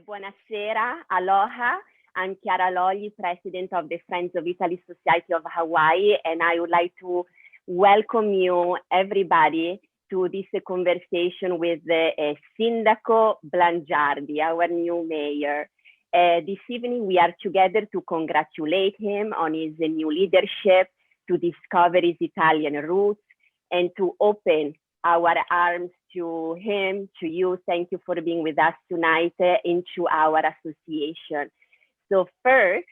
Buonasera, aloha. I'm Chiara Logli, President of the Friends of Italy Society of Hawaii, and I would like to welcome you, everybody, to this conversation with Sindaco Blangiardi, our new mayor. This evening, we are together to congratulate him on his new leadership, to discover his Italian roots, and to open our arms to him, to you. Thank you for being with us tonight into our association. So first,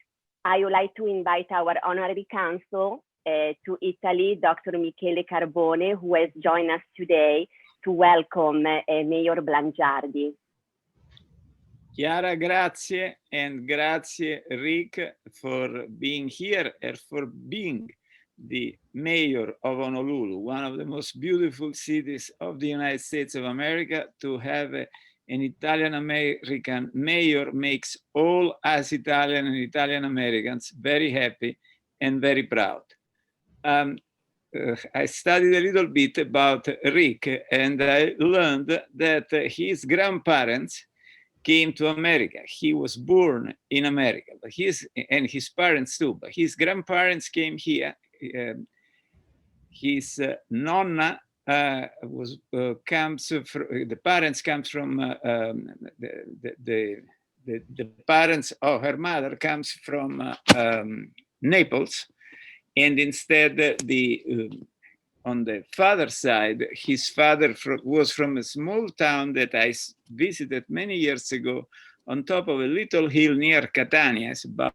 I would like to invite our honorary counsel to Italy, Dr. Michele Carbone, who has joined us today to welcome Mayor Blangiardi. Chiara, grazie, and grazie Rick for being here and for being the mayor of Honolulu, one of the most beautiful cities of the United States of America. To have an Italian-American mayor makes all us Italian and Italian-Americans very happy and very proud. I studied a little bit about Rick, and I learned that his grandparents came to America. He was born in America, but and his parents too, but his grandparents came here. His nonna comes from, the parents comes from the parents of her mother comes from Naples, and instead on the father's side, his father was from a small town that I visited many years ago on top of a little hill near Catania. It's about,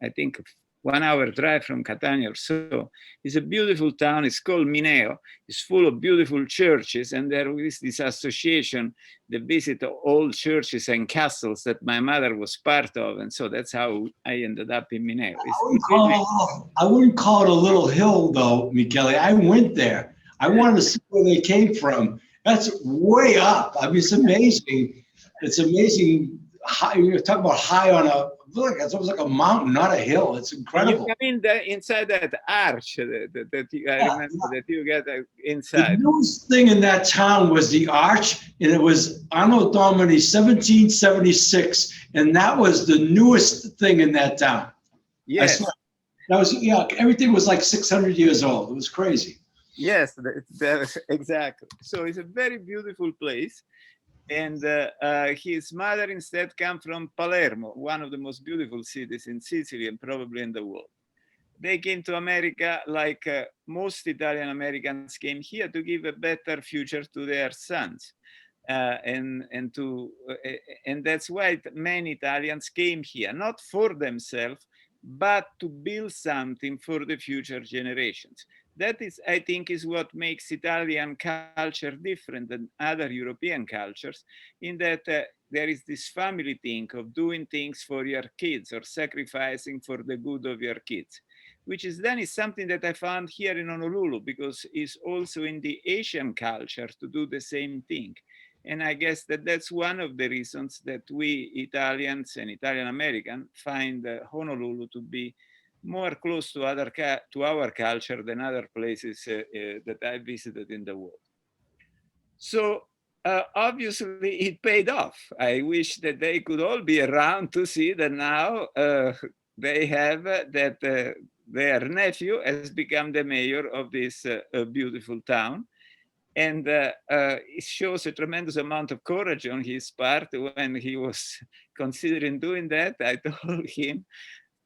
I think, 1 hour drive from Catania or so. It's a beautiful town. It's called Mineo. It's full of beautiful churches, and there is this association that visit old churches and castles that my mother was part of, and so that's how I ended up in Mineo. I wouldn't call it a little hill, though, Michele. I went there. I wanted to see where they came from. That's way up. I mean, it's amazing. It's amazing. You're talking about high on a, look, it's almost like a mountain, not a hill. It's incredible. You come in inside that arch that I remember that you get inside. The newest thing in that town was the arch, and it was Anno Domini 1776, and that was the newest thing in that town. Yes. That was, yeah, everything was like 600 years old. It was crazy. Yes, exactly. So it's a very beautiful place. And his mother instead came from Palermo, one of the most beautiful cities in Sicily and probably in the world. They came to America like most Italian Americans came here to give a better future to their sons. And that's why many Italians came here, not for themselves, but to build something for the future generations. That is, I think, is what makes Italian culture different than other European cultures, in that there is this family thing of doing things for your kids or sacrificing for the good of your kids, which is then is something that I found here in Honolulu, because it's also in the Asian culture to do the same thing. And I guess that that's one of the reasons that we Italians and Italian American find Honolulu to be more close to our culture than other places that I visited in the world. So obviously it paid off. I wish that they could all be around to see that now they have that their nephew has become the mayor of this beautiful town. And it shows a tremendous amount of courage on his part. When he was considering doing that, I told him,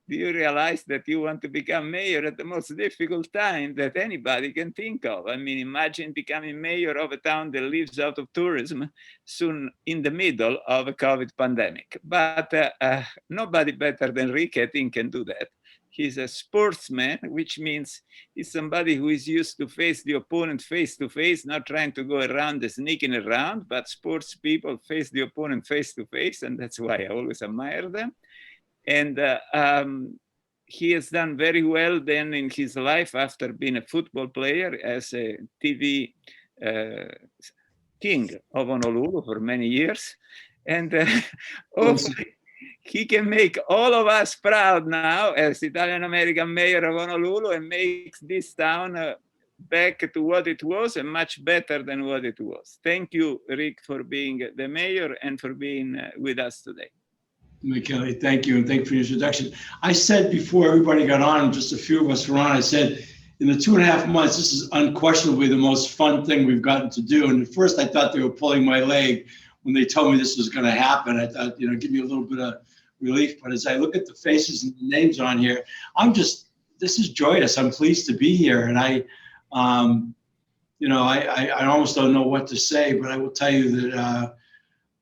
do you realize that you want to become mayor at the most difficult time that anybody can think of? I mean, imagine becoming mayor of a town that lives out of tourism soon in the middle of a COVID pandemic. But nobody better than Rick, I think, can do that. He's a sportsman, which means he's somebody who is used to face the opponent face to face, not trying to go around sneaking around, but sports people face the opponent face to face, and that's why I always admire them. And he has done very well then in his life after being a football player as a TV king of Honolulu for many years. And hopefully he can make all of us proud now as Italian-American mayor of Honolulu and makes this town back to what it was and much better than what it was. Thank you, Rick, for being the mayor and for being with us today. Michele, thank you, and thank you for your introduction. I said before everybody got on, just a few of us were on, I said, in the 2.5 months, this is unquestionably the most fun thing we've gotten to do. And at first I thought they were pulling my leg when they told me this was going to happen. I thought, you know, give me a little bit of relief. But as I look at the faces and the names on here, this is joyous. I'm pleased to be here. And I almost don't know what to say, but I will tell you that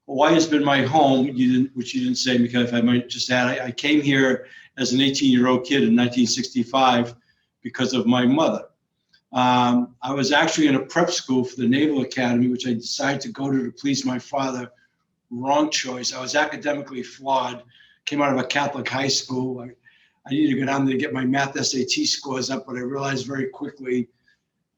Hawaii has been my home, which you didn't say, because if I might just add, I came here as an 18-year-old kid in 1965 because of my mother. I was actually in a prep school for the Naval Academy, which I decided to go to please my father. Wrong choice. I was academically flawed, came out of a Catholic high school. I needed to go down there to get my math SAT scores up, but I realized very quickly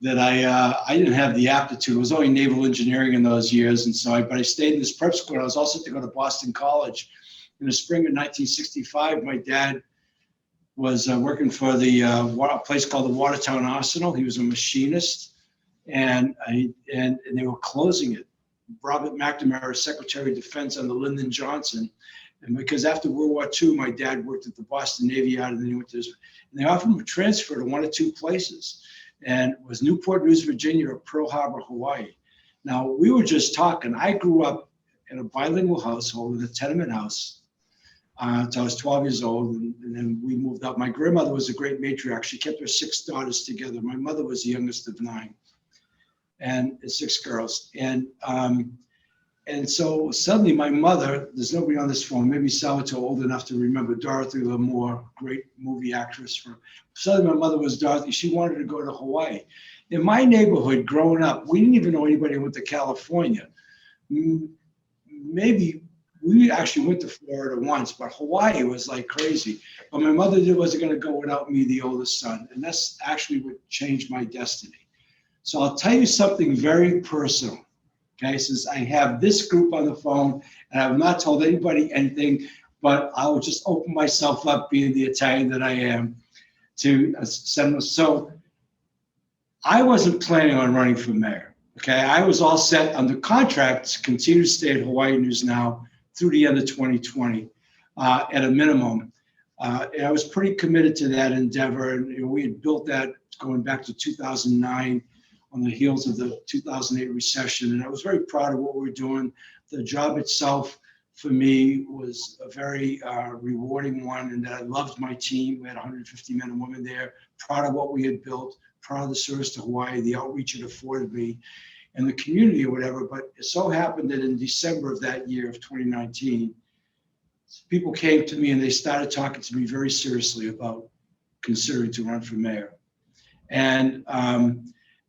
that I didn't have the aptitude. It was only naval engineering in those years. And so but I stayed in this prep school. I was also to go to Boston College. In the spring of 1965, my dad was working for a place called the Watertown Arsenal. He was a machinist, and they were closing it. Robert McNamara, Secretary of Defense under Lyndon Johnson. And because after World War II, my dad worked at the Boston Navy Yard, and then he went to this, and they offered him a transfer to one or two places. And it was Newport News, Virginia, or Pearl Harbor, Hawaii. Now, we were just talking. I grew up in a bilingual household in a tenement house until I was 12 years old, and then we moved up. My grandmother was a great matriarch. She kept her 6 daughters together. My mother was the youngest of 9, and 6 girls. And so suddenly my mother, there's nobody on this phone, maybe Salvatore old enough to remember Dorothy Lamour, great movie actress. Suddenly my mother was Dorothy. She wanted to go to Hawaii. In my neighborhood growing up, we didn't even know anybody who went to California. Maybe we actually went to Florida once, but Hawaii was like crazy. But my mother wasn't going to go without me, the oldest son. And that's actually what changed my destiny. So I'll tell you something very personal. Okay, since I have this group on the phone and I have not told anybody anything, but I will just open myself up, being the Italian that I am, to send them. So I wasn't planning on running for mayor. Okay, I was all set under contract to continue to stay at Hawaii News Now through the end of 2020 at a minimum. And I was pretty committed to that endeavor. And we had built that going back to 2009. On the heels of the 2008 recession. And I was very proud of what we were doing. The job itself for me was a very rewarding one, and that I loved my team. We had 150 men and women there, proud of what we had built, proud of the service to Hawaii, the outreach it afforded me and the community or whatever. But it so happened that in December of that year of 2019, people came to me and they started talking to me very seriously about considering to run for mayor.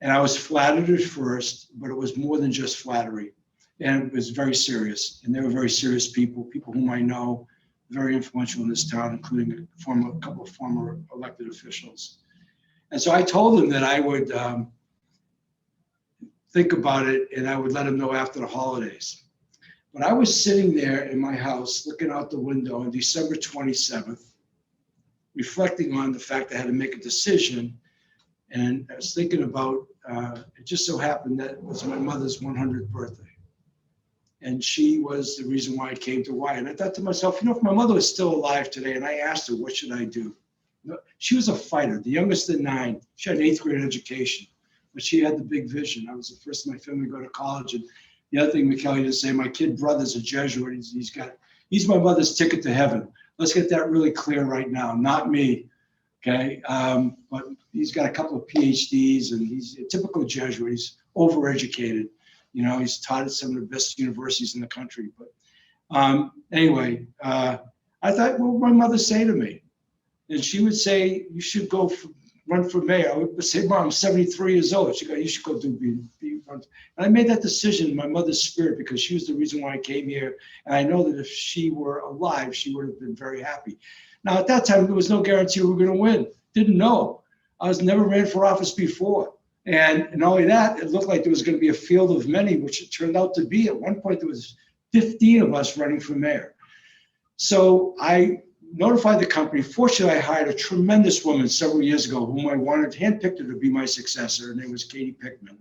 And I was flattered at first, but it was more than just flattery. And it was very serious. And they were very serious people whom I know, very influential in this town, including a couple of former elected officials. And so I told them that I would think about it and I would let them know after the holidays. But I was sitting there in my house, looking out the window on December 27th, reflecting on the fact I had to make a decision. And I was thinking about, it just so happened that it was my mother's 100th birthday. And she was the reason why I came to Hawaii. And I thought to myself, you know, if my mother was still alive today and I asked her, what should I do? She was a fighter, the youngest of 9. She had an 8th grade education, but she had the big vision. I was the first in my family to go to college. And the other thing, Michele, to say, my kid brother's a Jesuit. He's my mother's ticket to heaven. Let's get that really clear right now, not me. Okay, but he's got a couple of PhDs and he's a typical Jesuit. He's overeducated. You know, he's taught at some of the best universities in the country. But anyway, I thought, what would my mother say to me? And she would say, you should go run for mayor. I would say, Mom, I'm 73 years old. She'd go, you should go be run. And I made that decision in my mother's spirit because she was the reason why I came here. And I know that if she were alive, she would have been very happy. Now, at that time, there was no guarantee we were going to win. Didn't know. I was never ran for office before. And not only that, it looked like there was going to be a field of many, which it turned out to be. At one point, there was 15 of us running for mayor. So I notified the company. Fortunately, I hired a tremendous woman several years ago whom I handpicked her to be my successor. Her name was Katie Pickman.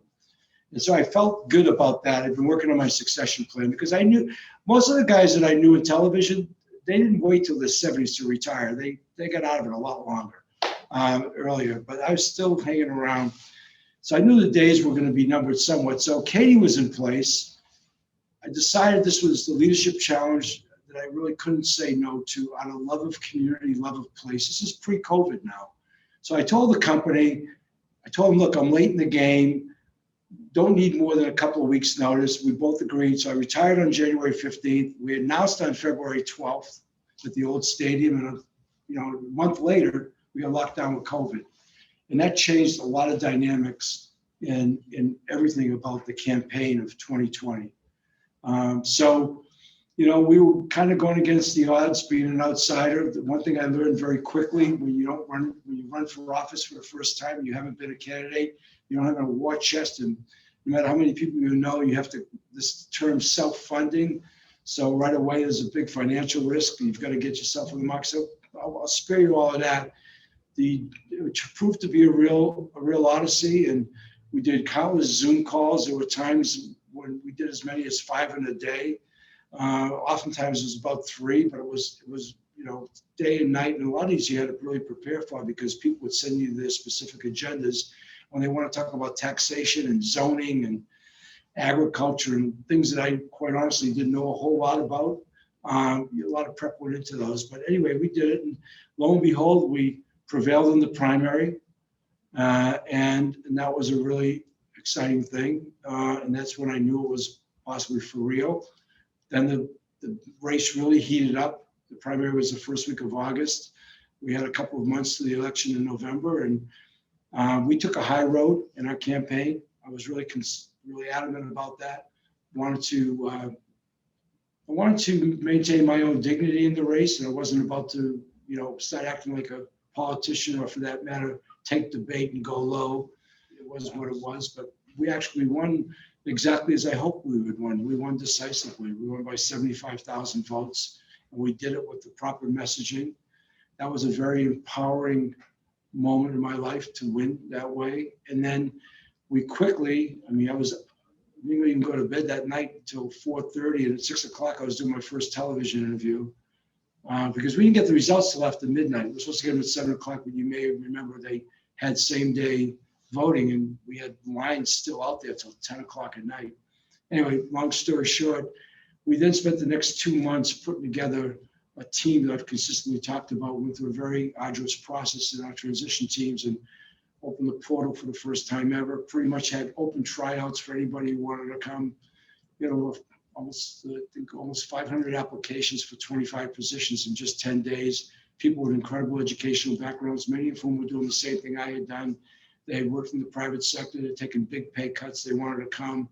And so I felt good about that. I've been working on my succession plan because I knew most of the guys that I knew in television, they didn't wait till their 70s to retire. They got out of it a lot longer, earlier, but I was still hanging around. So I knew the days were going to be numbered somewhat. So Katie was in place. I decided this was the leadership challenge that I really couldn't say no to out of love of community, love of place. This is pre-COVID now. So I told the company, I told them, look, I'm late in the game. Don't need more than a couple of weeks notice. We both agreed. So I retired on January 15th. We announced on February 12th at the old stadium. And a month later, we got locked down with COVID. And that changed a lot of dynamics in everything about the campaign of 2020. We were kind of going against the odds, being an outsider. The one thing I learned very quickly, when you run for office for the first time and you haven't been a candidate, you don't have a war chest, and no matter how many people you know, you have to, this term self-funding. So right away, there's a big financial risk. You've got to get yourself on the mark. So I'll spare you all of that. It proved to be a real odyssey, and we did countless Zoom calls. There were times when we did as many as 5 in a day. Oftentimes it was about 3, but it was day and night, and a lot of these you had to really prepare for because people would send you their specific agendas when they want to talk about taxation and zoning and agriculture and things that I quite honestly didn't know a whole lot about. A lot of prep went into those, but anyway, we did it, and lo and behold, we prevailed in the primary, and that was a really exciting thing, and that's when I knew it was possibly for real. Then the race really heated up. The primary was the first week of August. We had a couple of months to the election in November, and we took a high road in our campaign. I was really adamant about that. I wanted to maintain my own dignity in the race, and I wasn't about to, start acting like a politician, or for that matter, take the bait and go low. It was what it was, but we actually won exactly as I hoped we would win. We won decisively. We won by 75,000 votes, and we did it with the proper messaging. That was a very empowering moment in my life to win that way. And then we quickly, I didn't even go to bed that night until 4:30, and at 6 o'clock I was doing my first television interview because we didn't get the results till after midnight. We were supposed to get them at 7 o'clock, but you may remember they had same day voting, and we had lines still out there till 10 o'clock at night. Anyway, long story short, we then spent the next 2 months putting together a team that I've consistently talked about. We went through a very arduous process in our transition teams and opened the portal for the first time ever. Pretty much had open tryouts for anybody who wanted to come. Almost 500 applications for 25 positions in just 10 days. People with incredible educational backgrounds, many of whom were doing the same thing I had done. They had worked in the private sector, they'd taken big pay cuts, they wanted to come,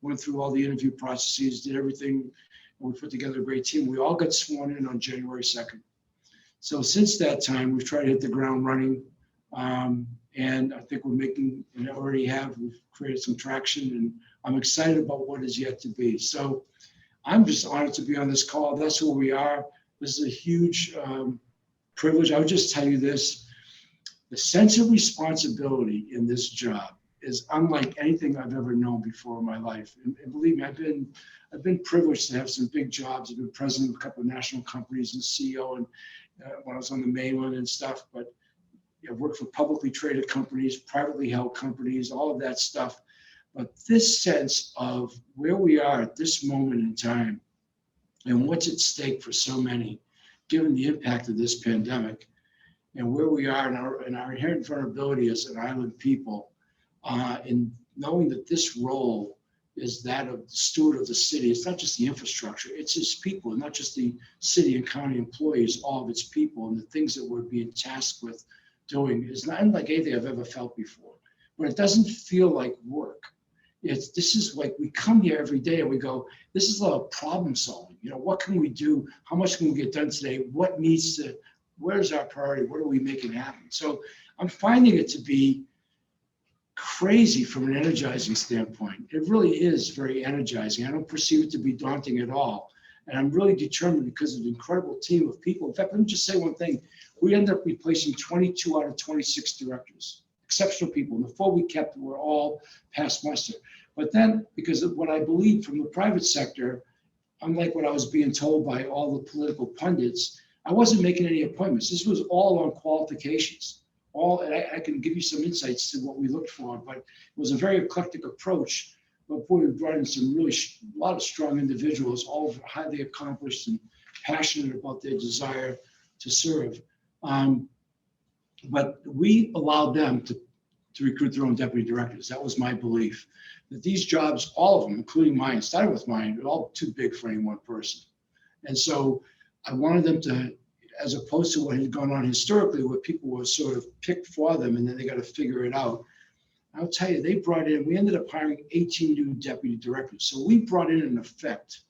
went through all the interview processes, did everything, and we put together a great team. We all got sworn in on January 2nd. So since that time, we've tried to hit the ground running, and I think we're making, and we've created some traction, and I'm excited about what is yet to be. So I'm just honored to be on this call. That's who we are. This is a huge privilege. I would just tell you this. The sense of responsibility in this job is unlike anything I've ever known before in my life. And believe me, I've been privileged to have some big jobs. I've been president of a couple of national companies and CEO, and when I was on the mainland and stuff. But I've worked for publicly traded companies, privately held companies, all of that stuff. But this sense of where we are at this moment in time and what's at stake for so many, given the impact of this pandemic, and where we are in our inherent vulnerability as an island people, in knowing that this role is that of the steward of the city. It's not just the infrastructure, it's its people, and not just the city and county employees, all of its people, and the things that we're being tasked with doing is not unlike anything I've ever felt before. But it doesn't feel like work. This is like we come here every day and we go, this is a lot of problem solving. What can we do? How much can we get done today? Where's our priority? What are we making happen? So I'm finding it to be crazy from an energizing standpoint. It really is very energizing. I don't perceive it to be daunting at all. And I'm really determined because of the incredible team of people. In fact, let me just say one thing. We ended up replacing 22 out of 26 directors, exceptional people. And the 4 we kept were all past muster. But then, because of what I believe from the private sector, unlike what I was being told by all the political pundits, I wasn't making any appointments. This was all on qualifications. And I can give you some insights to what we looked for, but it was a very eclectic approach. But boy, we brought in some really, a lot of strong individuals, all highly accomplished and passionate about their desire to serve. But we allowed them to recruit their own deputy directors. That was my belief. That these jobs, all of them, including mine, started with mine, were all too big for any one person. And so I wanted them to, as opposed to what had gone on historically, where people were sort of picked for them and then they got to figure it out. I'll tell you, we ended up hiring 18 new deputy directors. So we brought in effect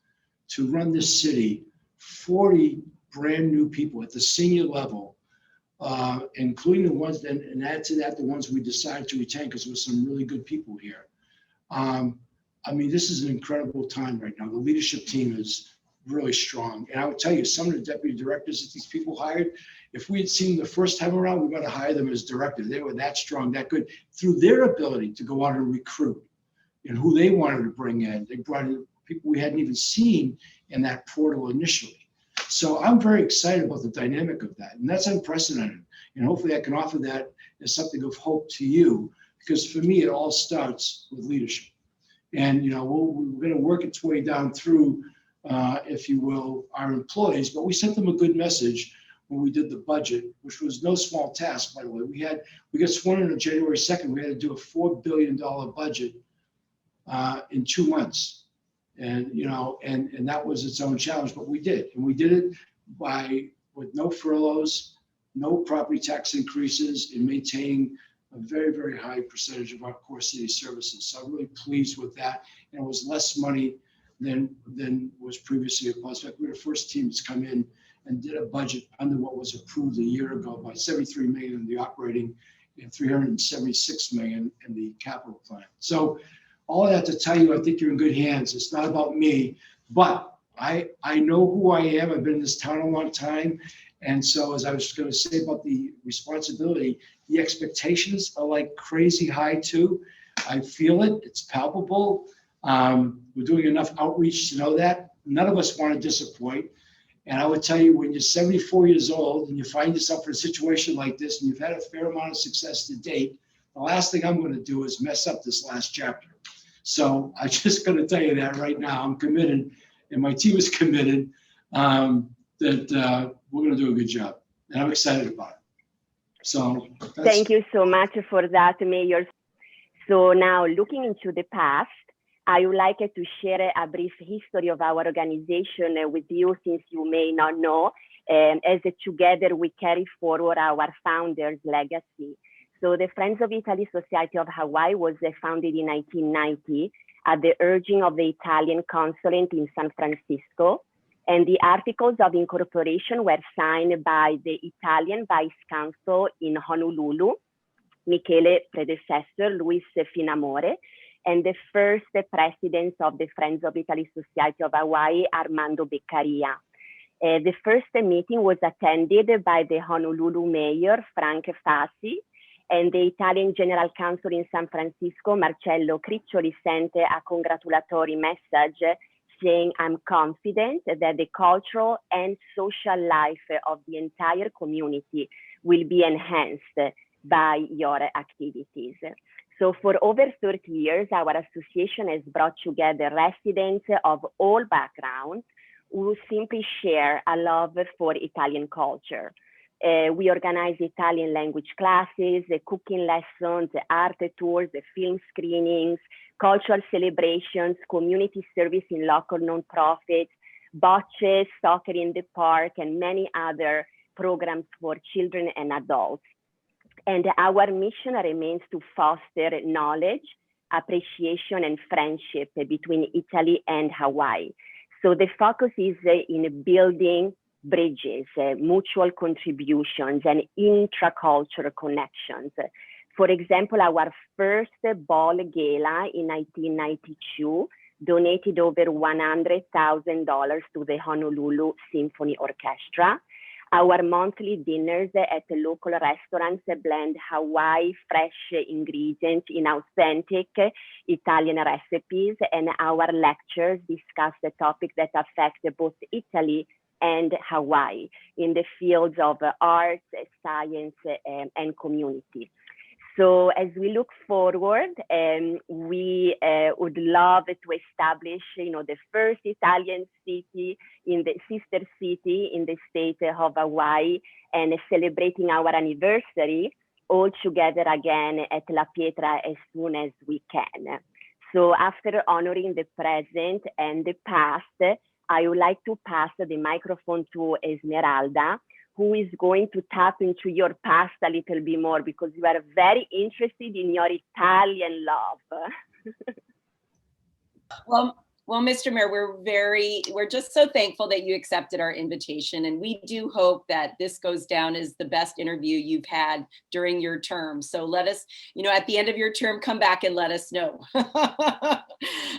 to run this city, 40 brand new people at the senior level, including the ones, and add to that the ones we decided to retain because there were some really good people here. I mean, this is an incredible time right now. The leadership team is really strong. And I would tell you, some of the deputy directors that these people hired, if we had seen them the first time around, we got to hire them as directors. They were that strong, that good, through their ability to go out and recruit and who they wanted to bring in. They brought in people we hadn't even seen in that portal initially. So I'm very excited about the dynamic of that. And that's unprecedented. And hopefully I can offer that as something of hope to you, because for me, it all starts with leadership. And, we're going to work its way down through, if you will, our employees, but we sent them a good message when we did the budget, which was no small task, by the way. We got sworn in on January 2nd. We had to do a $4 billion budget in 2 months. And, and that was its own challenge, but we did. And we did it with no furloughs, no property tax increases, and maintaining a very, very high percentage of our core city services. So I'm really pleased with that. And it was less money than was previously applied. We were the first team to come in and did a budget under what was approved a year ago by $73 million in the operating and $376 million in the capital plan. So all of that to tell you, I think you're in good hands. It's not about me, but I know who I am. I've been in this town a long time. And so as I was going to say about the responsibility, the expectations are like crazy high too. I feel it, it's palpable. We're doing enough outreach to know that. None of us want to disappoint. And I would tell you, when you're 74 years old and you find yourself in a situation like this and you've had a fair amount of success to date, the last thing I'm going to do is mess up this last chapter. So I'm just going to tell you that right now. I'm committed, and my team is committed, that we're going to do a good job. And I'm excited about it. So thank you so much for that, Mayor. So now looking into the past, I would like to share a brief history of our organization with you, since you may not know, as together we carry forward our founder's legacy. So the Friends of Italy Society of Hawaii was founded in 1990 at the urging of the Italian consulate in San Francisco. And the articles of incorporation were signed by the Italian Vice Consul in Honolulu, Michele predecessor, Luis Finamore, and the first president of the Friends of Italy Society of Hawaii, Armando Beccaria. The first meeting was attended by the Honolulu Mayor, Frank Fassi, and the Italian General Counsel in San Francisco, Marcello Criccioli, sent a congratulatory message saying, "I'm confident that the cultural and social life of the entire community will be enhanced by your activities." So for over 30 years, our association has brought together residents of all backgrounds who simply share a love for Italian culture. We organize Italian language classes, cooking lessons, art tours, film screenings, cultural celebrations, community service in local nonprofits, bocce, soccer in the park, and many other programs for children and adults. And our mission remains to foster knowledge, appreciation, and friendship between Italy and Hawaii. So the focus is in building bridges, mutual contributions, and intracultural connections. For example, our first ball gala in 1992 donated over $100,000 to the Honolulu Symphony Orchestra. Our monthly dinners at local restaurants blend Hawaii fresh ingredients in authentic Italian recipes, and our lectures discuss the topics that affect both Italy and Hawaii in the fields of arts, science, and community. So as we look forward, we would love to establish, the first Italian city in the sister city in the state of Hawaii, and celebrating our anniversary all together again at La Pietra as soon as we can. So after honoring the present and the past, I would like to pass the microphone to Esmeralda, who is going to tap into your past a little bit more, because you are very interested in your Italian love. Well, Mr. Mayor, we're just so thankful that you accepted our invitation, and we do hope that this goes down as the best interview you've had during your term. So let us, at the end of your term, come back and let us know.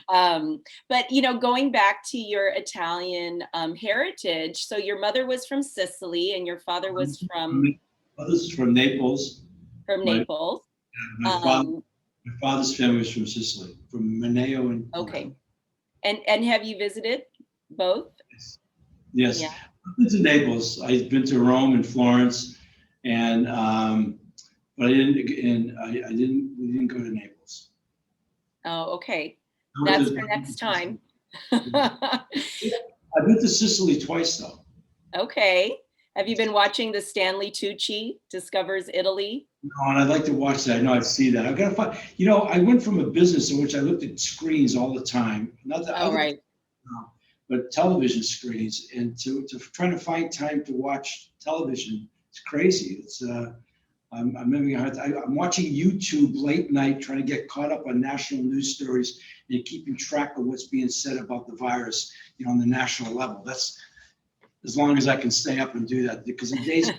But going back to your Italian heritage, so your mother was from Sicily and your father was from? My mother's from Naples. From Naples. My father's family was from Sicily, from Mineo and. Okay. And have you visited both? Yes. Yeah. I've been to Naples. I've been to Rome and Florence, and but we didn't go to Naples. Oh, okay. That's for next time. I've been to Sicily twice though. Okay. Have you been watching the Stanley Tucci Discovers Italy? No, and I'd like to watch that. I know I'd see that. I've got to find. I went from a business in which I looked at screens all the time, not that right, but television screens, and to trying to find time to watch television, it's crazy. It's I'm having a hard time. I'm watching YouTube late night, trying to get caught up on national news stories and keeping track of what's being said about the virus, on the national level. That's as long as I can stay up and do that, because the days.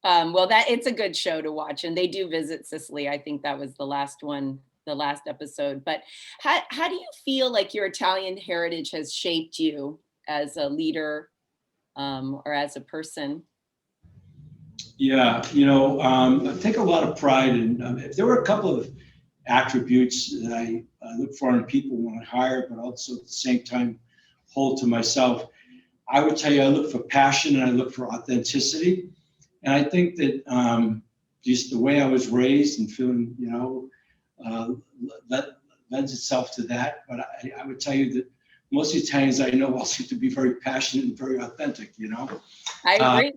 Well, it's a good show to watch, and they do visit Sicily. I think that was the last one, the last episode. But how do you feel like your Italian heritage has shaped you as a leader or as a person? Yeah, I take a lot of pride in. There were a couple of attributes that I look for in people when I hire, but also at the same time hold to myself. I would tell you, I look for passion and I look for authenticity. And I think that just the way I was raised and feeling, lends itself to that. But I would tell you that most Italians I know all seem to be very passionate and very authentic, I agree.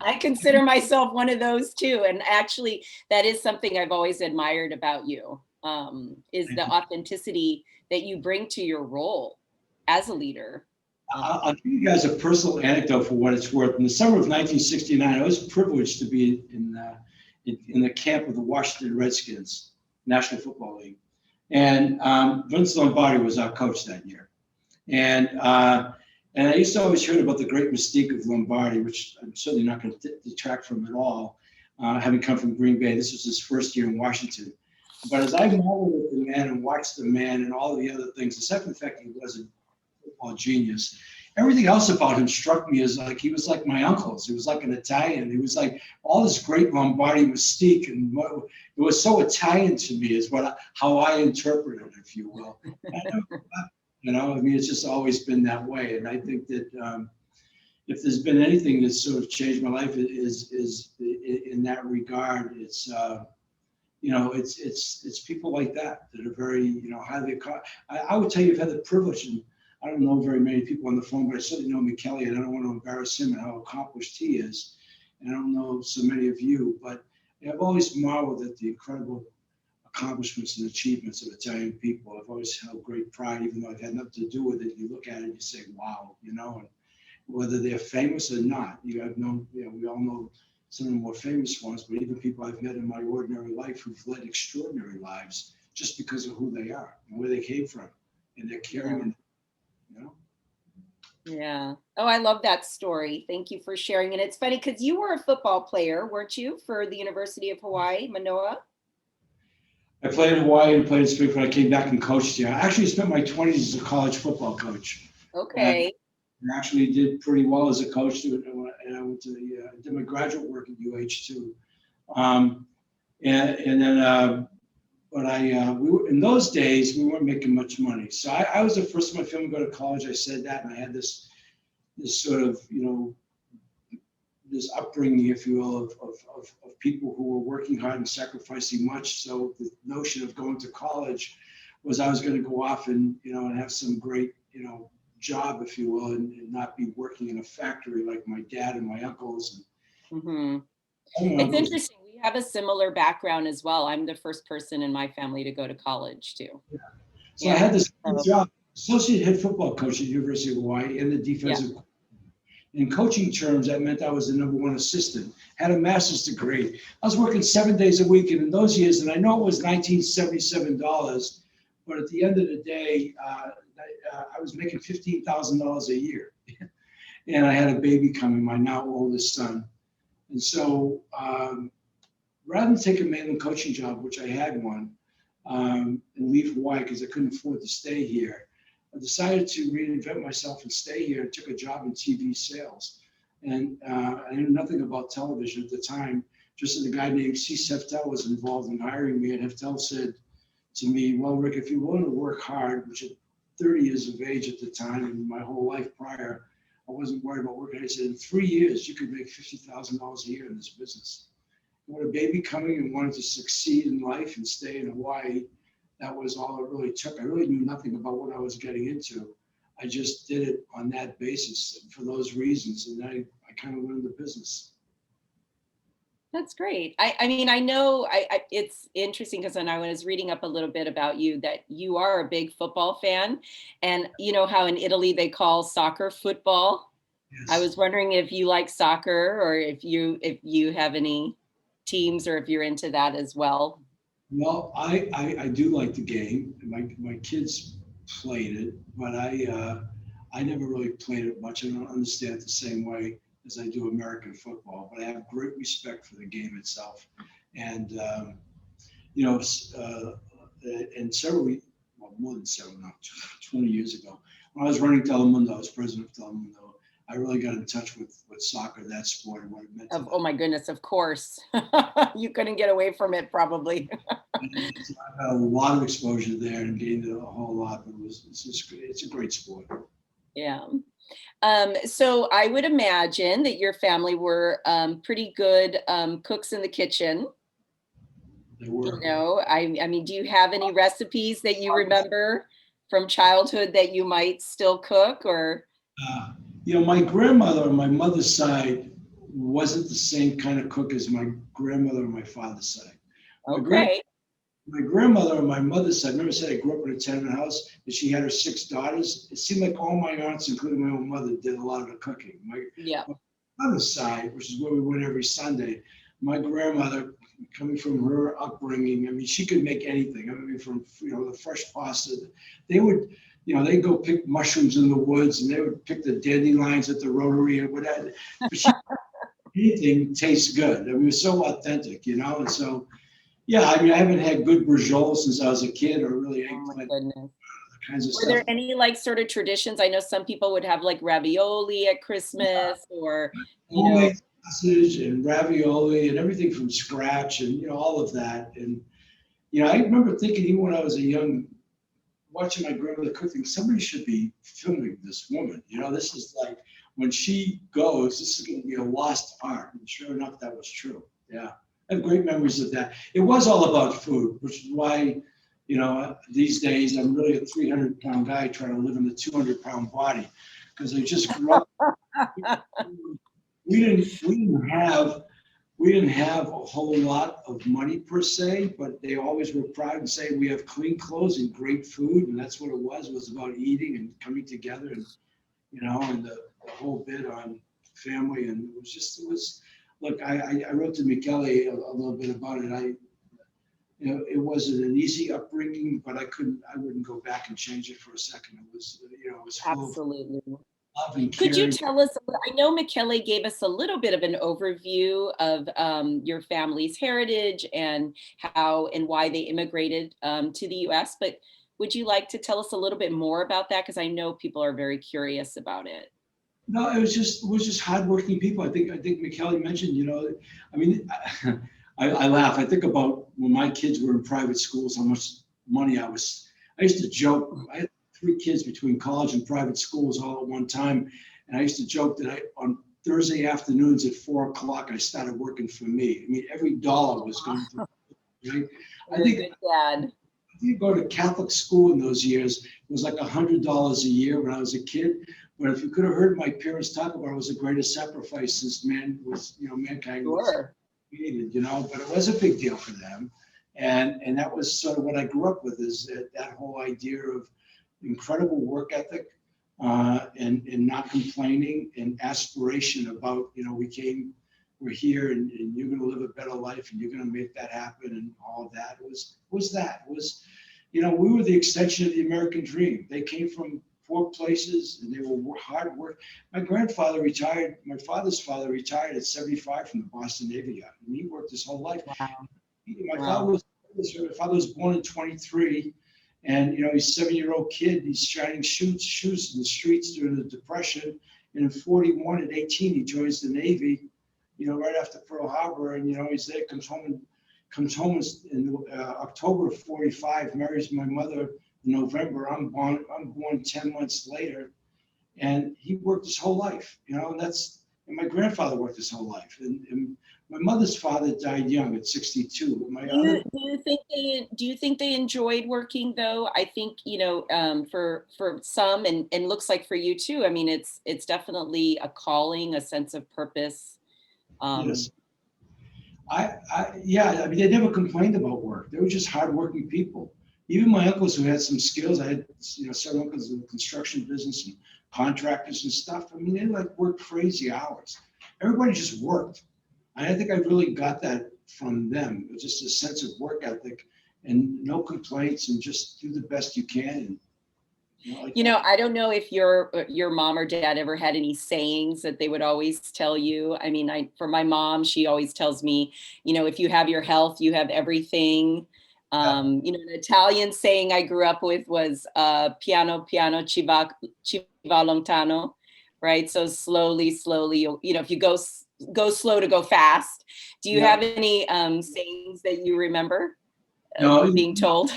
I consider myself one of those too. And actually, that is something I've always admired about you, is the authenticity that you bring to your role as a leader. I'll give you guys a personal anecdote for what it's worth. In the summer of 1969, I was privileged to be in the camp of the Washington Redskins, National Football League. And Vince Lombardi was our coach that year. And I used to always hear about the great mystique of Lombardi, which I'm certainly not going to detract from at all, having come from Green Bay. This was his first year in Washington. But as I marveled at the man and watched the man and all the other things, aside from the fact he was a football genius, everything else about him struck me as like he was like my uncles. He was like an Italian. He was like all this great Lombardi mystique, and it was so Italian to me is how I interpret it, if you will. It's just always been that way. And I think that if there's been anything that's sort of changed my life is in that regard. It's it's people like that are very highly. I would tell you, I've had the privilege, and I don't know very many people on the phone, but I certainly know Michele, and I don't want to embarrass him and how accomplished he is. And I don't know so many of you, but I've always marveled at the incredible accomplishments and achievements of Italian people. I've always held great pride, even though I've had nothing to do with it. You look at it and you say, wow, and whether they're famous or not, we all know some of the more famous ones, but even people I've met in my ordinary life who've led extraordinary lives just because of who they are and where they came from and their caring. Yeah. Oh, I love that story. Thank you for sharing. And it's funny because you were a football player, weren't you, for the University of Hawaii, Manoa? I played in Hawaii and played in Springfield. I came back and coached here. I actually spent my 20s as a college football coach. Okay. And actually did pretty well as a coach. And I went to did my graduate work at UH too. And then, but we were, in those days, we weren't making much money. So I was the first in my family to go to college. I said that, and I had this sort of, this upbringing, if you will, of people who were working hard and sacrificing much. So the notion of going to college was I was going to go off and, and have some great, job, if you will, and not be working in a factory like my dad and my uncles. Mm-hmm. It's interesting. We have a similar background as well. I'm the first person in my family to go to college too. Yeah. So I had this job, associate head football coach at University of Hawaii and the defensive. Yeah. In coaching terms, that meant I was the #1 assistant, had a master's degree. I was working 7 days a week, and in those years, and I know it was $1977, but at the end of the day, I was making $15,000 a year. And I had a baby coming, my now oldest son. And so rather than take a mainland coaching job, which I had one, and leave Hawaii because I couldn't afford to stay here, I decided to reinvent myself and stay here and took a job in TV sales. And I knew nothing about television at the time, just as a guy named C. Heftel was involved in hiring me. And Heftel said to me, well, Rick, if you're willing to work hard, which at 30 years of age at the time and my whole life prior, I wasn't worried about working. I said, in 3 years, you could make $50,000 a year in this business. And with a baby coming and wanted to succeed in life and stay in Hawaii, that was all it really took. I really knew nothing about what I was getting into. I just did it on that basis and for those reasons. And I kind of learned the business. That's great. I mean, I know it's interesting because when I was reading up a little bit about you, that you are a big football fan, and you know how in Italy they call soccer football. Yes. I was wondering if you like soccer or if you have any teams or if you're into that as well. Well, I do like the game. My kids played it, but I never really played it much. I don't understand it the same way as I do American football, but I have great respect for the game itself. And, and more than several, now, 20 years ago, when I was running Telemundo, I was president of Telemundo, I really got in touch with soccer, that sport, and what it meant to me. Oh my goodness, of course. You couldn't get away from it, probably. I had a lot of exposure there and gained a whole lot, but it's a great sport. Yeah. So I would imagine that your family were pretty good cooks in the kitchen. They were. I mean, do you have any recipes that you remember from childhood that you might still cook or? My grandmother on my mother's side wasn't the same kind of cook as my grandmother on my father's side. Okay. My grandmother on my mother's side, remember I said I grew up in a tenement house and she had her 6 daughters. It seemed like all my aunts, including my own mother, did a lot of the cooking. My mother's side, which is where we went every Sunday, my grandmother, coming from her upbringing, I mean, she could make anything. I mean, from, the fresh pasta, they would, they'd go pick mushrooms in the woods and they would pick the dandelions at the Rotary or whatever. But anything tastes good. I mean, it was so authentic, and so, yeah, I mean, I haven't had good brujol since I was a kid or really eggplant, kinds of stuff. Were there any sort of traditions? I know some people would have ravioli at Christmas or, homemade sausage and ravioli and everything from scratch and, all of that. And, I remember thinking even when I was a young, watching my grandmother cooking, somebody should be filming this woman. This is like, when she goes, this is going to be a lost art. And sure enough, that was true. Yeah. I have great memories of that. It was all about food, which is why, these days I'm really a 300-pound guy trying to live in a 200-pound body because I just grew up. We didn't have a whole lot of money per se, but they always were proud and say we have clean clothes and great food, and that's what it was. It was about eating and coming together, and and the whole bit on family, and it was. Look, I wrote to Michele a little bit about it. It wasn't an easy upbringing, but I wouldn't go back and change it for a second. It was, it was absolutely love and Could you caring. tell us, I know Michele gave us a little bit of an overview of your family's heritage and how and why they immigrated to the US, but would you like to tell us a little bit more about that? Because I know people are very curious about it. No, it was just hardworking people. I think Michele mentioned, I mean, I laugh. I think about when my kids were in private schools, how much money I used to joke. I had 3 kids between college and private schools all at one time. And I used to joke that on Thursday afternoons at 4 o'clock, I started working for me. I mean, every dollar was going to, right? I think, Good dad. you go to Catholic school in those years, it was like $100 a year when I was a kid. But if you could have heard my parents talk about it was the greatest sacrifice since mankind was created, but it was a big deal for them. And that was sort of what I grew up with, is that whole idea of incredible work ethic and not complaining and aspiration about, we're here and you're going to live a better life and you're going to make that happen and all of that. It was, we were the extension of the American dream. They came from poor places and they were hard work. My grandfather retired, my father's father retired at 75 from the Boston Navy Yard, and he worked his whole life. Wow. My father was born in 23, and he's a 7-year-old kid. He's shining shoes in the streets during the Depression. And in 41, at 18, he joins the Navy, right after Pearl Harbor, and he's there, comes home in October of 45, marries my mother in November. I'm born 10 months later, and he worked his whole life, and my grandfather worked his whole life, and my mother's father died young at 62. Do you think they enjoyed working though? I think, for some, and looks like for you too, I mean, it's definitely a calling, a sense of purpose. Yes. I mean, they never complained about work. They were just hardworking people. Even my uncles who had some skills, I had, several uncles in the construction business and contractors and stuff. I mean, they worked crazy hours. Everybody just worked. I think I really got that from them. It was just a sense of work ethic and no complaints and just do the best you can. And, I don't know if your mom or dad ever had any sayings that they would always tell you. I mean, for my mom, she always tells me, if you have your health, you have everything. An Italian saying I grew up with was piano, piano, ci va lontano, right? So slowly, if you go slow to go fast. Do you have any sayings that you remember being told?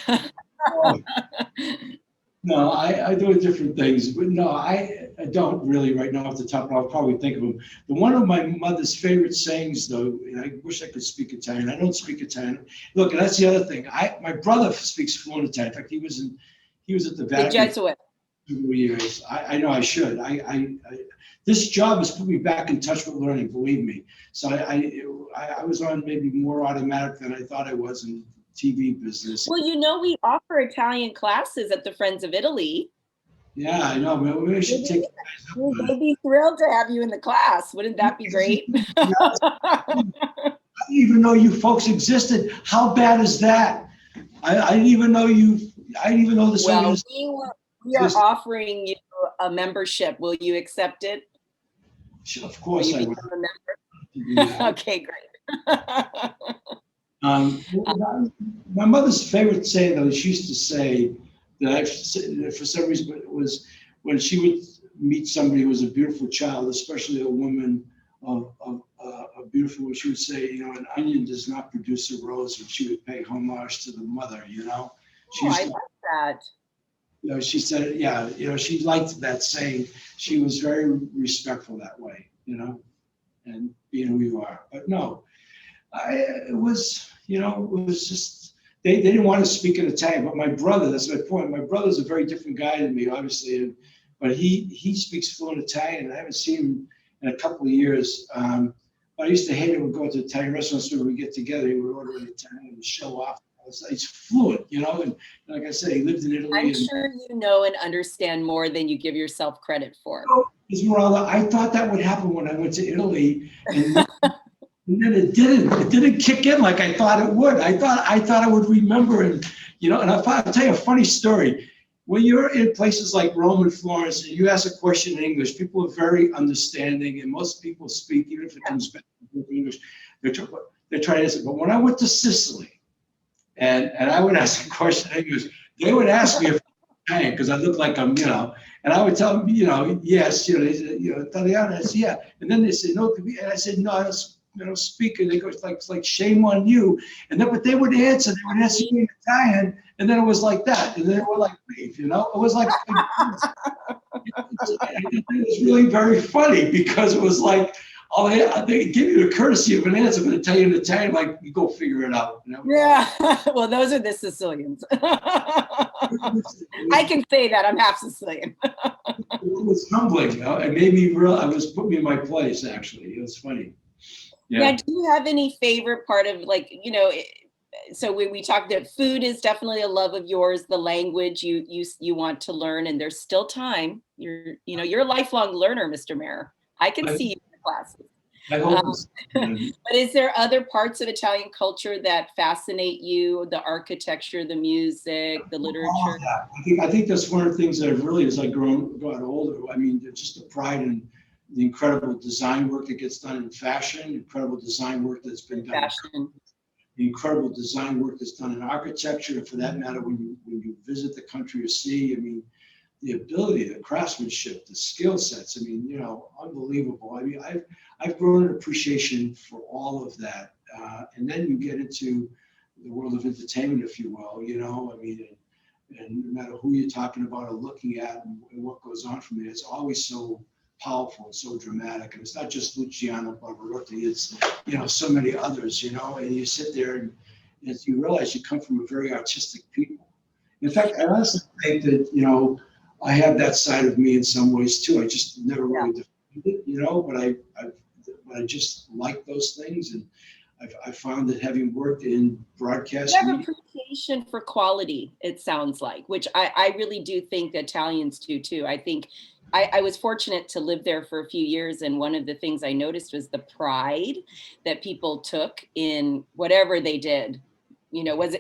No, I do different things, but no, I don't really right now off the top. I'll probably think of them. But one of my mother's favorite sayings, though, and I wish I could speak Italian. I don't speak Italian. Look, and that's the other thing. My brother speaks fluent Italian. In fact, he was at the Vatican for 2 years. I know I should. This job has put me back in touch with learning. Believe me. So I was on maybe more automatic than I thought I was in TV business. Well, we offer Italian classes at the Friends of Italy. Yeah, I know. Maybe we should take. They'd be thrilled to have you in the class. Wouldn't that be great? I didn't even know you folks existed. How bad is that? I didn't even know you. I didn't even know this. Well, we are offering you a membership. Will you accept it? Of course I would. Okay, great. My mother's favorite saying, though, she used to say that for some reason it was when she would meet somebody who was a beautiful child, especially a woman of a beautiful woman, she would say, an onion does not produce a rose, and she would pay homage to the mother, I like that. She said, she liked that saying. She was very respectful that way, and being who you are. But no, it was just, they didn't want to speak in Italian, but my brother, that's my point. My brother's a very different guy than me, obviously, but he speaks fluent Italian, and I haven't seen him in a couple of years. But I used to hate it. We'd go to Italian restaurants when we get together. He would order an Italian and show off. He's fluent, and like I said, he lived in Italy. I'm sure you know and understand more than you give yourself credit for. Esmeralda, I thought that would happen when I went to Italy, and then it didn't. It didn't kick in like I thought it would. I thought I would remember, and I'll tell you a funny story. when you're in places like Rome and Florence and you ask a question in English, people are very understanding, and most people speak, even if it comes back to English, they're trying to answer. But when I went to Sicily and I would ask a question in English, they would ask me if I'm Italian because I look like I'm, and I would tell them, yes, they said, Italiano, I said, yeah. And then they said, no, and I said, no, I don't speak. And they go, it's like shame on you. And then what they would answer me in Italian, and then it was like that. And then they were like, leave, it was like, it was really very funny because it was like, they give you the courtesy of an answer, but they tell you in Italian, like, you go figure it out. Yeah, well, those are the Sicilians. I can say that I'm half Sicilian. It was humbling. It made me put me in my place, actually. It was funny. Yeah. Now, do you have any favorite part of, like, so we talked that food is definitely a love of yours, the language you want to learn, and there's still time. You're a lifelong learner, Mr. Mayor. I can see you in the classes. I hope but is there other parts of Italian culture that fascinate you? The architecture, the music, the literature? I think that's one of the things that I've really, as I got older, I mean, just the pride in the incredible design work that gets done in fashion, incredible design work that's been done. Fashion. The incredible design work that's done in architecture, and for that matter, when you visit the country or see, I mean, the ability, the craftsmanship, the skill sets, I mean, unbelievable. I mean, I've grown an appreciation for all of that. And then you get into the world of entertainment, if you will, I mean, and no matter who you're talking about or looking at and what goes on from there, it's always so powerful and so dramatic. And it's not just Luciano Pavarotti, it's, so many others, and you sit there and you realize you come from a very artistic people. In fact, I honestly think that, I have that side of me in some ways too. I just never really defined it, but I just like those things. And I found that having worked in broadcast, you have appreciation for quality, it sounds like, which I really do think Italians do too. I think I was fortunate to live there for a few years, and one of the things I noticed was the pride that people took in whatever they did. There was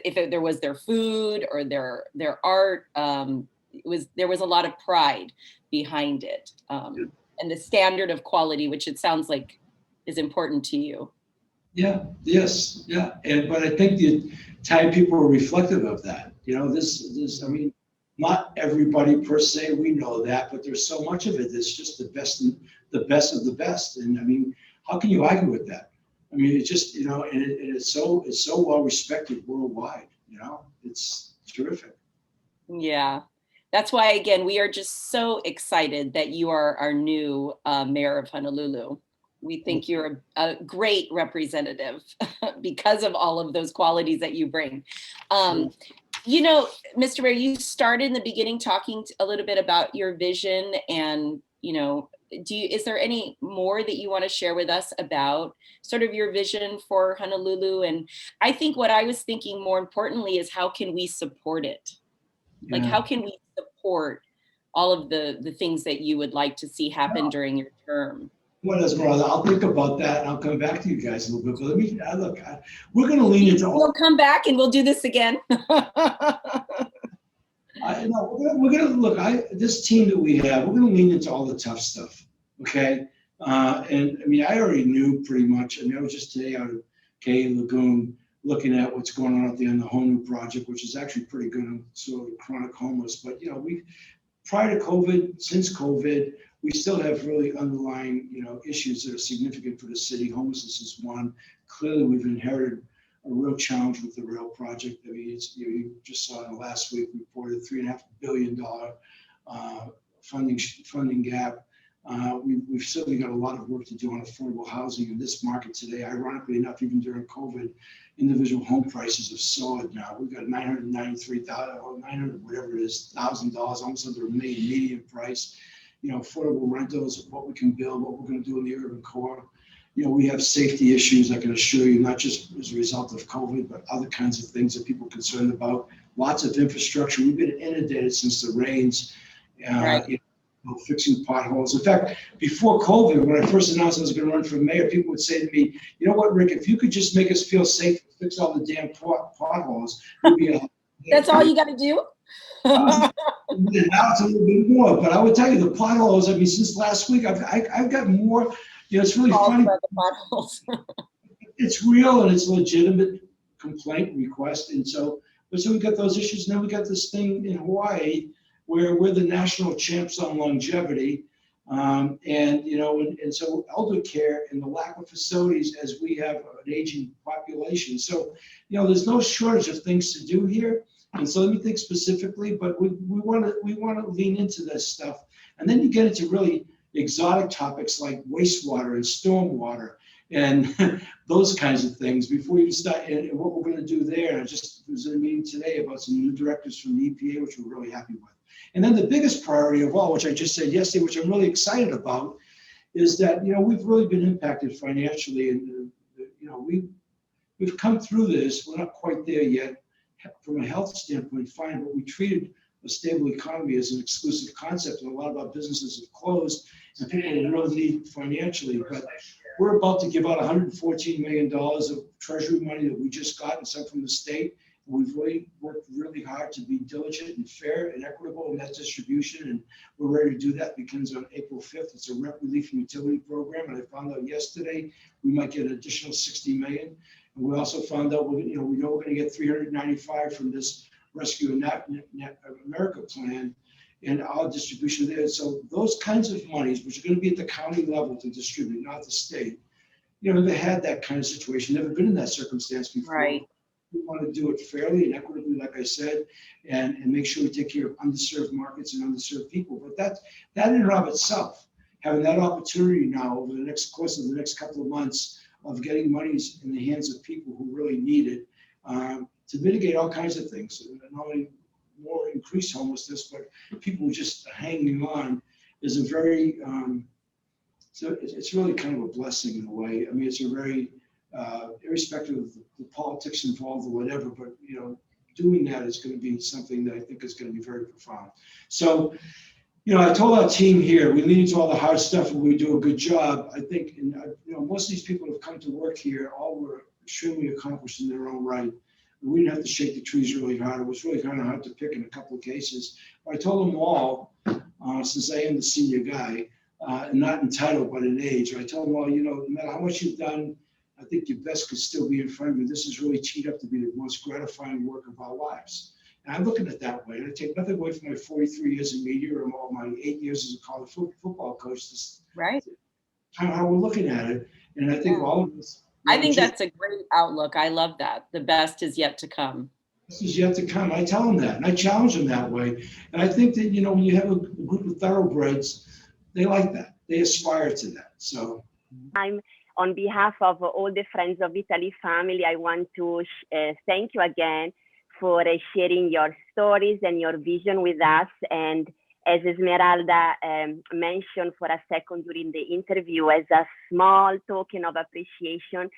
their food or their art. There was a lot of pride behind it, and the standard of quality, which it sounds like is important to you. Yeah. Yes. Yeah. But I think the Italian people are reflective of that. I mean, not everybody per se, we know that, but there's so much of it that's just the best of the best. And I mean, how can you argue with that? I mean, it's just, and it's so well respected worldwide, it's terrific. Yeah. That's why, again, we are just so excited that you are our new mayor of Honolulu. We think you're a great representative because of all of those qualities that you bring. Mr. Mayor, you started in the beginning talking a little bit about your vision, and, is there any more that you want to share with us about sort of your vision for Honolulu? And I think what I was thinking more importantly is, how can we support it? Yeah. Like, how can we support all of the things that you would like to see happen during your term? Well, Esmeralda, I'll think about that and I'll come back to you guys a little bit. But let me look. We're going to lean into. We'll come back and we'll do this again. We're going to look. This team that we have, we're going to lean into all the tough stuff. Okay. And I mean, I already knew pretty much. I mean, I was just today out of Key Lagoon looking at what's going on out there in the whole new project, which is actually pretty good. I'm sort of chronic homeless, but we prior to COVID, since COVID, we still have really underlying, issues that are significant for the city. Homelessness is one. Clearly, we've inherited a real challenge with the rail project. I mean, you just saw in the last week reported $3.5 billion funding gap. We've certainly got a lot of work to do on affordable housing in this market today. Ironically enough, even during COVID, individual home prices have soared now. We've got $993,000 or $900 whatever it is, $1,000, almost under $1 million median price. Affordable rentals, what we can build, what we're going to do in the urban core. We have safety issues, I can assure you, not just as a result of COVID, but other kinds of things that people are concerned about. Lots of infrastructure. We've been inundated since the rains, right. Fixing potholes. In fact, before COVID, when I first announced I was going to run for mayor, people would say to me, you know what, Rick, if you could just make us feel safe, fix all the damn potholes, we'd be That's all you got to do? Now it's a little bit more, but I would tell you the potholes. I mean, since last week, I've got more. You know, it's really funny. About the potholes. It's real and it's a legitimate complaint request, and so we got those issues. Now we got this thing in Hawaii where we're the national champs on longevity, and you know, and so elder care and the lack of facilities as we have an aging population. So, you know, there's no shortage of things to do here. And so let me think specifically, but we want to lean into this stuff, and then you get into really exotic topics like wastewater and stormwater and those kinds of things before you start. And what we're going to do there, I just was in a meeting today about some new directives from the EPA, which we're really happy with. And then the biggest priority of all, which I just said yesterday, which I'm really excited about, is that, you know, we've really been impacted financially, and you know, we've come through this. We're not quite there yet from a health standpoint, fine, but we treated a stable economy as an exclusive concept, and a lot of our businesses have closed, and people are really need financially. But we're about to give out $114 million of Treasury money that we just got, and some from the state. We've really worked really hard to be diligent and fair and equitable in that distribution, and we're ready to do that. It begins on April 5th. It's a rent relief and utility program, and I found out yesterday we might get an additional $60 million. And we also found out, we know we're going to get 395 from this Rescue America plan and our distribution there. So those kinds of monies, which are going to be at the county level to distribute, not the state, you know, never had that kind of situation, never been in that circumstance before. Right. We want to do it fairly and equitably, like I said, and make sure we take care of underserved markets and underserved people. But that in and of itself, having that opportunity now over the next course of the next couple of months of getting monies in the hands of people who really need it, to mitigate all kinds of things, not only more increased homelessness, but people just hanging on, is a very, so it's really kind of a blessing in a way. I mean, it's a very, irrespective of the politics involved or whatever, but you know, doing that is going to be something that I think is going to be very profound. So, you know, I told our team here, we lean into all the hard stuff and we do a good job. I think, and you know, most of these people who have come to work here, all were extremely accomplished in their own right. We didn't have to shake the trees really hard. It was really kind of hard to pick in a couple of cases. But I told them all, since I am the senior guy, and not entitled but in age, I told them all, you know, no matter how much you've done, I think your best could still be in front of you. This is really teed up to be the most gratifying work of our lives. And I'm looking at it that way. And I take nothing away from my 43 years in media or all my 8 years as a college football coach. This, right. How we're looking at it. And I think all of us. I think that's a great outlook. I love that. The best is yet to come. This is yet to come. I tell them that, and I challenge them that way. And I think that, you know, when you have a group of thoroughbreds, they like that. They aspire to that. So I'm on behalf of all the Friends of Italy family, I want to thank you again for sharing your stories and your vision with us. And as Esmeralda mentioned for a second during the interview, as a small token of appreciation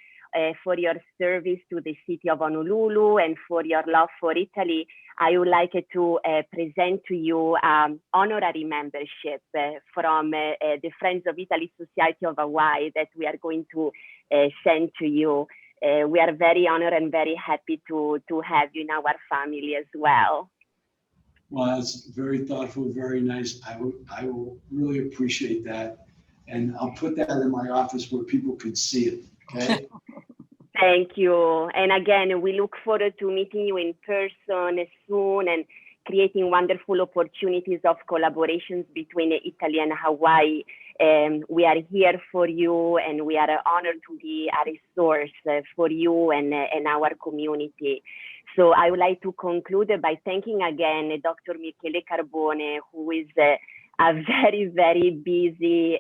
for your service to the city of Honolulu and for your love for Italy, I would like to present to you honorary membership from the Friends of Italy Society of Hawaii that we are going to send to you. We are very honored and very happy to have you in our family as well. Well, that's very thoughtful, very nice. I will really appreciate that. And I'll put that in my office where people could see it, okay? Thank you. And again, we look forward to meeting you in person soon and creating wonderful opportunities of collaborations between Italy and Hawaii. We are here for you, and we are honored to be a resource for you and our community. So I would like to conclude by thanking again Dr. Michele Carbone, who is a very, very busy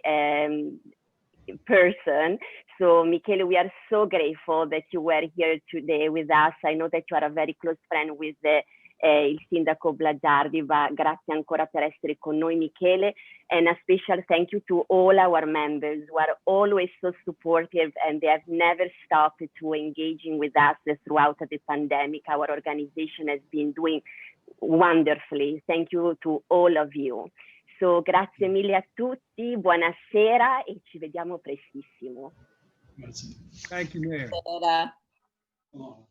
person. So Michele, we are so grateful that you were here today with us. I know that you are a very close friend with il sindaco Blangiardi, ma grazie ancora per essere con noi, Michele. And a special thank you to all our members who are always so supportive, and they have never stopped to engaging with us throughout the pandemic. Our organization has been doing wonderfully. Thank you to all of you. So grazie mille a tutti, buonasera e ci vediamo prestissimo. That's it. Thank you, Mayor. Buonasera. Oh.